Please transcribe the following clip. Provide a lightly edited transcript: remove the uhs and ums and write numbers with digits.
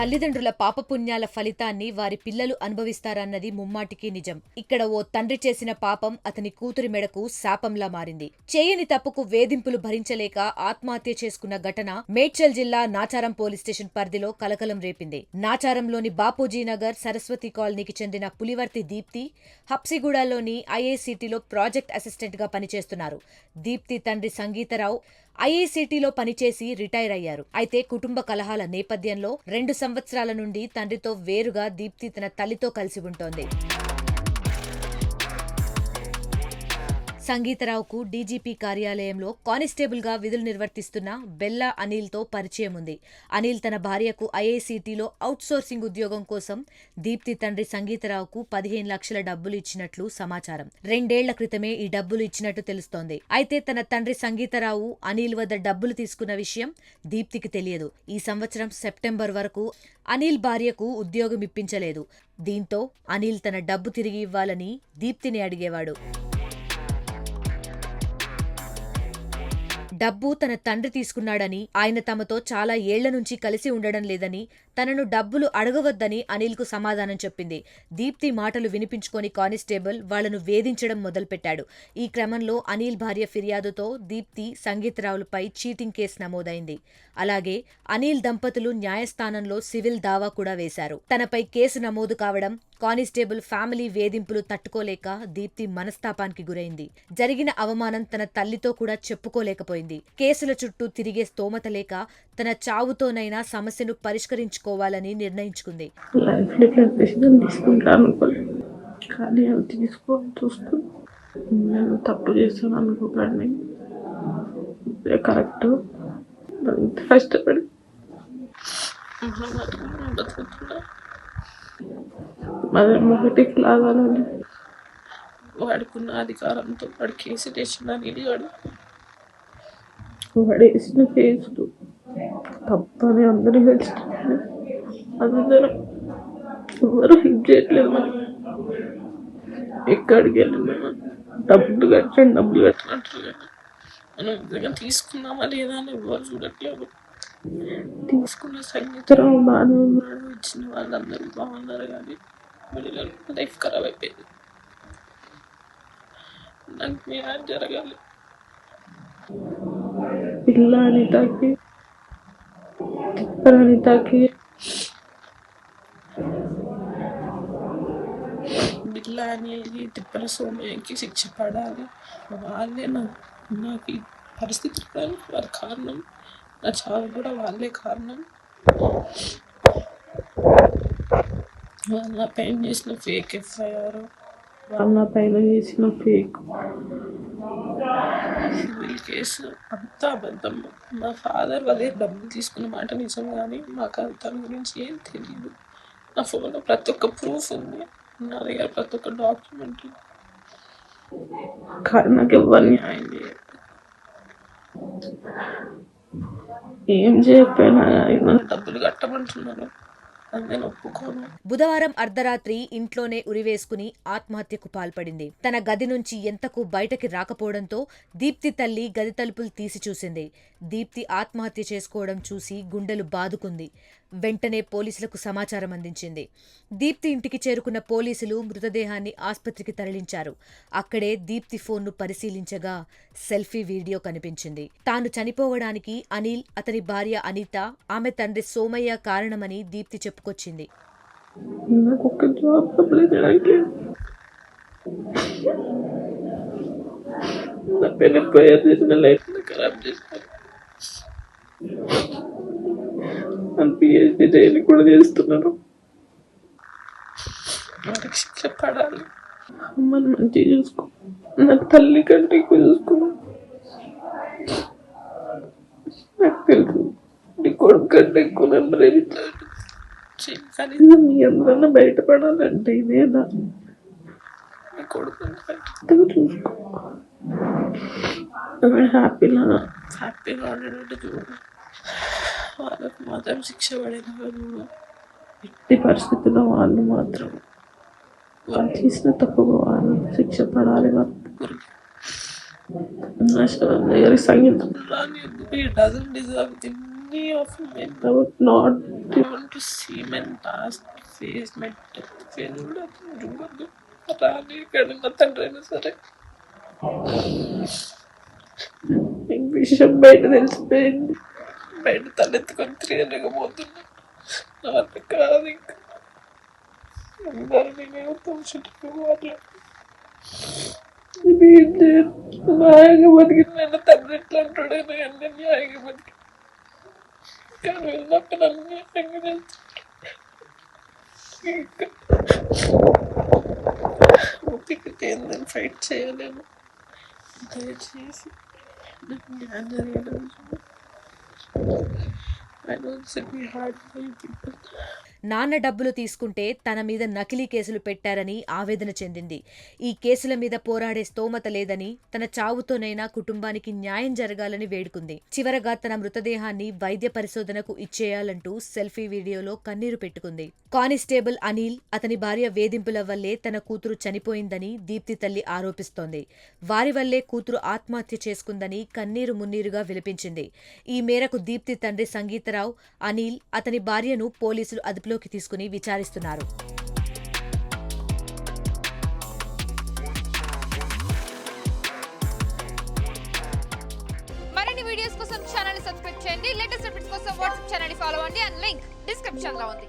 తల్లిదండ్రుల పాపపుణ్యాల ఫలితాన్ని వారి పిల్లలు అనుభవిస్తారన్నది ముమ్మాటికి నిజం. ఇక్కడ ఓ తండ్రి చేసిన పాపం అతని కూతురి మెడకు శాపంలా మారింది. చేయని తప్పుకు వేధింపులు భరించలేక ఆత్మహత్య చేసుకున్న ఘటన మేడ్చల్ జిల్లా నాచారం పోలీస్ స్టేషన్ పరిధిలో కలకలం రేపింది. నాచారంలోని బాపూజీనగర్ సరస్వతి కాలనీకి చెందిన పులివర్తి దీప్తి హబ్సిగూడలోని ఐఐసిటిలో ప్రాజెక్ట్ అసిస్టెంట్ గా పనిచేస్తున్నారు. దీప్తి తండ్రి సంగీతరావు ఐఐసిటిలో పనిచేసి రిటైర్ అయ్యారు. అయితే కుటుంబ కలహాల నేపథ్యంలో 2 సంవత్సరాల నుండి తండ్రితో వేరుగా దీప్తి తన తల్లితో కలిసి ఉంటోంది. సంగీతరావుకు డీజీపీ కార్యాలయంలో కానిస్టేబుల్ గా విధులు నిర్వర్తిస్తున్న బెల్లా అనిల్తో పరిచయం ఉంది. అనిల్ తన భార్యకు ఐఐసిటిలో అవుట్సోర్సింగ్ ఉద్యోగం కోసం దీప్తి తండ్రి సంగీతరావుకు 15 లక్షల డబ్బులు ఇచ్చినట్లు సమాచారం. 2 ఏళ్ల క్రితమే ఈ డబ్బులు ఇచ్చినట్టు తెలుస్తోంది. అయితే తన తండ్రి సంగీతరావు అనిల్ వద్ద డబ్బులు తీసుకున్న విషయం దీప్తికి తెలియదు. ఈ సంవత్సరం సెప్టెంబర్ వరకు అనిల్ భార్యకు ఉద్యోగం ఇప్పించలేదు. దీంతో అనిల్ తన డబ్బు తిరిగి ఇవ్వాలని దీప్తిని అడిగేవాడు. డబ్బు తన తండ్రి తీసుకున్నాడని, ఆయన తమతో చాలా ఏళ్ల నుంచి కలిసి ఉండడం లేదని, తనను డబ్బులు అడగవద్దని అనిల్కు సమాధానం చెప్పింది. దీప్తి మాటలు వినిపించుకొని కానిస్టేబుల్ వాళ్లను వేధించడం మొదలుపెట్టాడు. ఈ క్రమంలో అనిల్ భార్య ఫిర్యాదుతో దీప్తి సంగీతరావులపై చీటింగ్ కేసు నమోదైంది. అలాగే అనిల్ దంపతులు న్యాయస్థానంలో సివిల్ దావా కూడా వేశారు. తనపై కేసు నమోదు కావడం, కానిస్టేబుల్ ఫ్యామిలీ వేధింపులు తట్టుకోలేక దీప్తి మనస్తాపానికి గురైంది. జరిగిన అవమానం తన తల్లితో కూడా చెప్పుకోలేకపోయింది. కేసుల చుట్టూ తిరిగే స్తోమత లేక తన చావుతోనైనా సమస్యను పరిష్కరించుకోవాలని నిర్ణయించుకుంది. తప్పు చేస్తాను అనుకోకండి, కరెక్ట్. కష్టపడి మొదటికి లాగాలని వాడుకున్న అధికారంతో వాడు కేసు వేసిందని వాడు వేసిన కేసులు తప్పని అందరూ తెలుసుకుని అందరూ ఎవరు హిట్ చేయట్లేదు. మరి ఎక్కడికి వెళ్ళినా డబ్బులు కట్టినట్టు మనం నిజంగా తీసుకున్నామా లేదా అని ఎవరు చూడట్లేదు. తీసుకున్న సంగీతరావు బాగానే ఉన్నాడు, ఇచ్చిన వాళ్ళందరూ బాగున్నారు, కానీ లైఫ్ ఖరాబ్ అయిపోయింది. నాకు న్యాయం జరగాలి. పిల్ల అనితకి బిల్ల అనేది తిప్పల సోమయ్యకి శిక్ష పడాలి. వాళ్ళే నాకు ఈ పరిస్థితి వారి కారణం, నా చావు కూడా వాళ్ళే కారణం. వాళ్ళ పైన చేసిన ఫేక్ ఎఫ్ఐఆర్, వాళ్ళ పైన చేసిన ఫేక్ సివిల్ కేసు అంతా అబద్ధం. మా ఫాదర్ వాళ్ళే డబ్బులు తీసుకున్న మాట నిజం, కానీ మాకు దాని గురించి ఏం తెలియదు. నా ఫోన్లో ప్రతి ఒక్క ప్రూఫ్ ఉంది, నా దగ్గర ప్రతి ఒక్క డాక్యుమెంట్. కానీ నాకు ఎవరు న్యాయం చేయదు. ఏం చేయకపోయినా డబ్బులు కట్టమంటున్నారు, నేను ఒప్పుకోను. బుధవారం అర్ధరాత్రి ఇంట్లోనే ఉరివేసుకుని ఆత్మహత్యకు పాల్పడింది. తన గది నుంచి ఎంతకు బయటకి రాకపోవడంతో దీప్తి తల్లి గది తలుపులు తీసి చూసింది. దీప్తి ఆత్మహత్య చేసుకోవడం చూసి గుండెలు బాదుకుంది. వెంటనే పోలీసులకు సమాచారం అందించింది. దీప్తి ఇంటికి చేరుకున్న పోలీసులు మృతదేహాన్ని ఆస్పత్రికి తరలించారు. అక్కడే దీప్తి ఫోన్ను పరిశీలించగా సెల్ఫీ వీడియో కనిపించింది. తాను చనిపోవడానికి అనిల్, అతని భార్య అనిత, ఆమె తండ్రి సోమయ్య కారణమని దీప్తి చెప్పుకొచ్చింది. పిహెచ్డి చేయని కూడా చేస్తున్నారు. వారికి శిక్ష పడాలి. అమ్మని మంచిగా చూసుకో, నా తల్లి కంటే ఎక్కువ చూసుకో. నాకు తెలుసు నీ కొడుకు కంటే ఎక్కువ నన్ను ప్రేమించాడు. కనీసం మీ అందరన్నా బయటపడాలంటే ఇదేనా? నీ కొడుకు చూసుకో, హ్యాపీగా ఉండేటట్టు చూడు. వాళ్ళకు మాత్రం శిక్ష పడేది. ఎట్టి పరిస్థితుల్లో వాళ్ళు మాత్రం వాళ్ళు చేసిన తప్పుగా వాళ్ళు శిక్ష పడాలి. వాళ్ళ సంగీతం many of men are not able to see my last face, my death face కూడా అతను చూడదు. రాని ఎక్కడన్నా తండ్రైనా సరే మీకు విషయం బయట తెలిసిపోయింది, బయట తలెత్తుకొని తిరగలేకపోతున్నా. నా వల్ల కాదు ఇంకా. అందరూ నేను చుట్టూ మాట్లాడు న్యాయంగా బతికిన నన్ను తండ్రి ఎట్లా అంటాడు, అన్ని న్యాయంగా బతికి కానీ వెళ్ళినప్పుడు నన్ను న్యాయంగా ఇంకా ఓపికతో ఏందని ఫైట్ చేయలేను. దయచేసి నాకు న్యాయం జరిగేది. I know it's a bit hard for you people. నాన్న డబ్బులు తీసుకుంటే తన మీద నకిలీ కేసులు పెట్టారని ఆవేదన చెందింది. ఈ కేసుల మీద పోరాడే స్తోమత లేదని, తన చావుతోనైనా కుటుంబానికి న్యాయం జరగాలని వేడుకుంది. చివరగా తన మృతదేహాన్ని వైద్య పరిశోధనకు ఇచ్చేయాలంటూ సెల్ఫీ వీడియోలో కన్నీరు పెట్టుకుంది. కానిస్టేబుల్ అనిల్, అతని భార్య వేధింపుల వల్లే తన కూతురు చనిపోయిందని దీప్తి తల్లి ఆరోపిస్తోంది. వారి వల్లే కూతురు ఆత్మహత్య చేసుకుందని కన్నీరు మున్నీరుగా విలపించింది. ఈ మేరకు దీప్తి తండ్రి సంగీతరావు, అనిల్, అతని భార్యను పోలీసులు అదుపులోకి తీసుకుని విచారిస్తున్నారు. మరిన్ని వీడియోస్ కోసం ఛానల్ ని సబ్స్క్రైబ్ చేయండి. లేటెస్ట్ అప్డేట్స్ కోసం వాట్సాప్ ఛానల్ ని ఫాలో అవ్వండి. అండ్ లింక్ డిస్క్రిప్షన్ లో ఉంది.